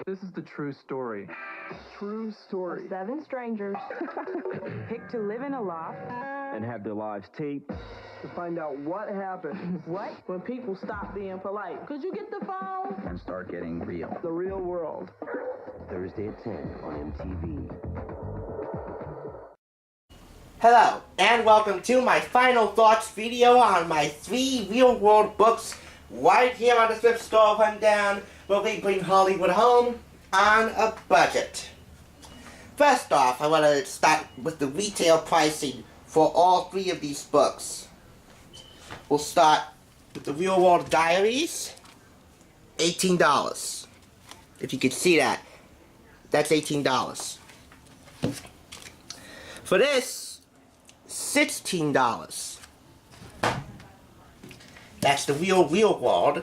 This is the true story. True story. Of 7 strangers picked to live in a loft and have their lives taped to find out what happened. What? When people stop being polite. Could you get the phone? and start getting real. The real world. Thursday at 10 on MTV. Hello, and welcome to my final thoughts video on my 3 real-world books right here on the Thrift Store Rundown, where we bring Hollywood home on a budget. First off, I want to start with the retail pricing for all 3 of these books. We'll start with the Real World Diaries, $18. If you can see that, that's $18. For this, $16. That's the Real World.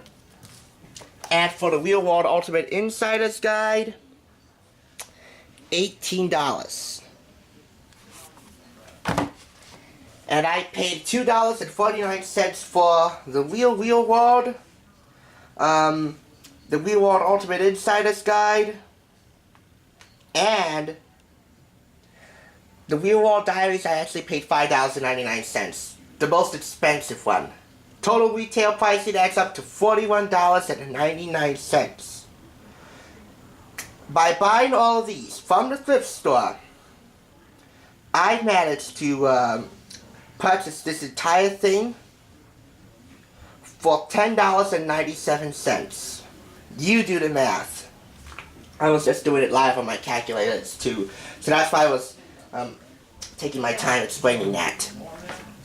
And for the Real World Ultimate Insider's Guide, $18. And I paid $2.49 for the Real World, the Real World Ultimate Insider's Guide, and the Real World Diaries. I actually paid $5.99, the most expensive one. Total retail pricing adds up to $41.99. By buying all of these from the thrift store, I managed to purchase this entire thing for $10.97. You do the math. I was just doing it live on my calculators too, so that's why I was taking my time explaining that.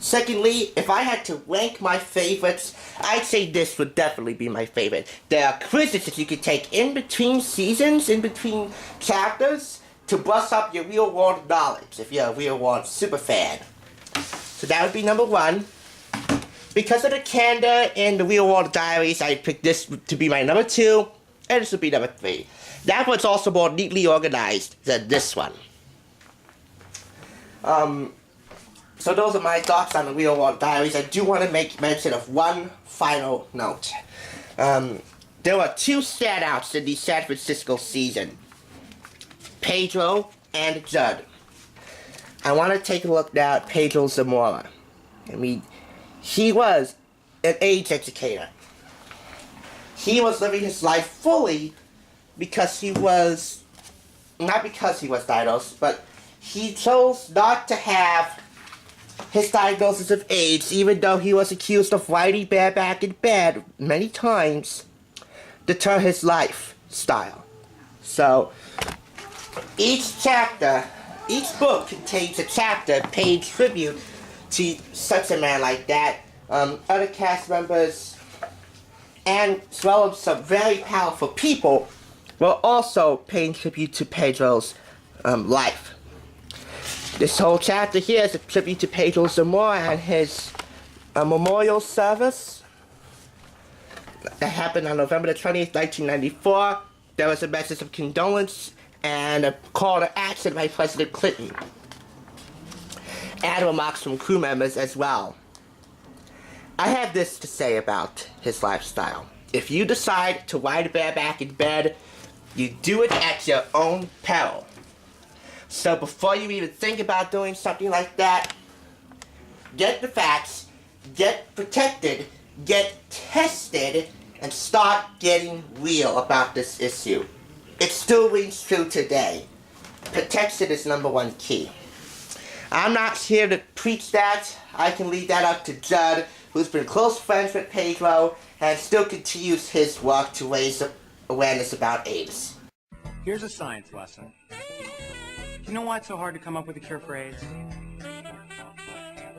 Secondly, if I had to rank my favorites, I'd say this would definitely be my favorite. There are quizzes that you can take in between seasons, in between chapters, to brush up your real world knowledge if you're a real world super fan. So that would be number 1. Because of the candor in the Real World Diaries, I picked this to be my number 2, and this would be number 3. That one's also more neatly organized than this one. So those are my thoughts on the Real World Diaries. I do want to make mention of one final note. There were 2 standouts in the San Francisco season, Pedro and Judd. I want to take a look now at Pedro Zamora. I mean, he was an AIDS educator. He was living his life fully because he was, not because he was diagnosed, but he chose not to have his diagnosis of AIDS, even though he was accused of riding bareback in bed many times, deter his lifestyle. So, each book contains a chapter paying tribute to such a man like that. Other cast members, and as well as some very powerful people, were also paying tribute to Pedro's life. This whole chapter here is a tribute to Pedro Zamora and his memorial service that happened on November the 20th, 1994. There was a message of condolence and a call to action by President Clinton, and remarks from crew members as well. I have this to say about his lifestyle. If you decide to ride bareback in bed, you do it at your own peril. So before you even think about doing something like that, get the facts, get protected, get tested, and start getting real about this issue. It still rings true today. Protection is number 1 key. I'm not here to preach that. I can leave that up to Judd, who's been close friends with Pedro and still continues his work to raise awareness about AIDS. Here's a science lesson. You know why it's so hard to come up with a cure for AIDS?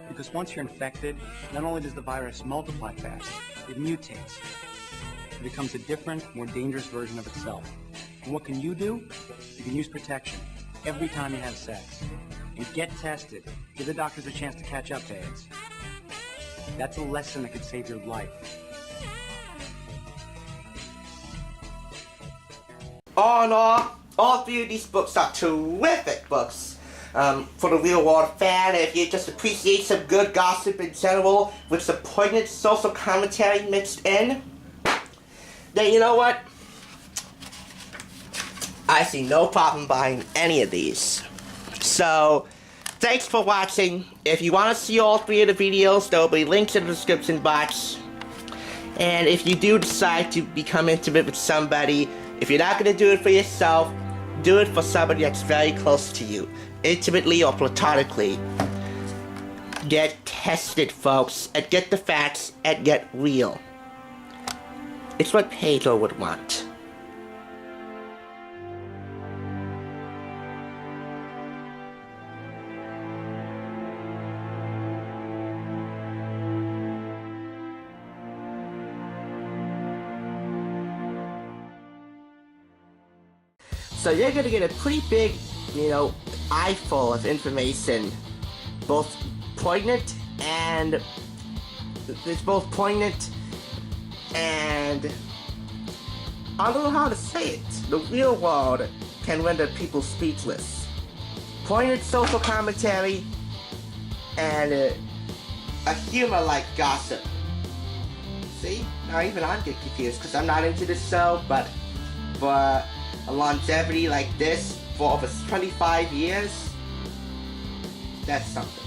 Because once you're infected, not only does the virus multiply fast, it mutates. It becomes a different, more dangerous version of itself. And what can you do? You can use protection every time you have sex. And get tested. Give the doctors a chance to catch up to AIDS. That's a lesson that could save your life. All in all 3 of these books are terrific books for the real world fan. If you just appreciate some good gossip in general with some poignant social commentary mixed in, then you know what? I see no problem buying any of these. So, thanks for watching. If you want to see all 3 of the videos, there will be links in the description box. And if you do decide to become intimate with somebody, if you're not going to do it for yourself, do it for somebody that's very close to you, intimately or platonically. Get tested, folks, and get the facts, and get real. It's what Pedro would want. So you're gonna get a pretty big, eyeful of information, both poignant and it's both poignant and I don't know how to say it. The real world can render people speechless. Poignant social commentary and a humor like gossip. See? Now even I get confused because I'm not into this show, but for a longevity like this for over 25 years, that's something.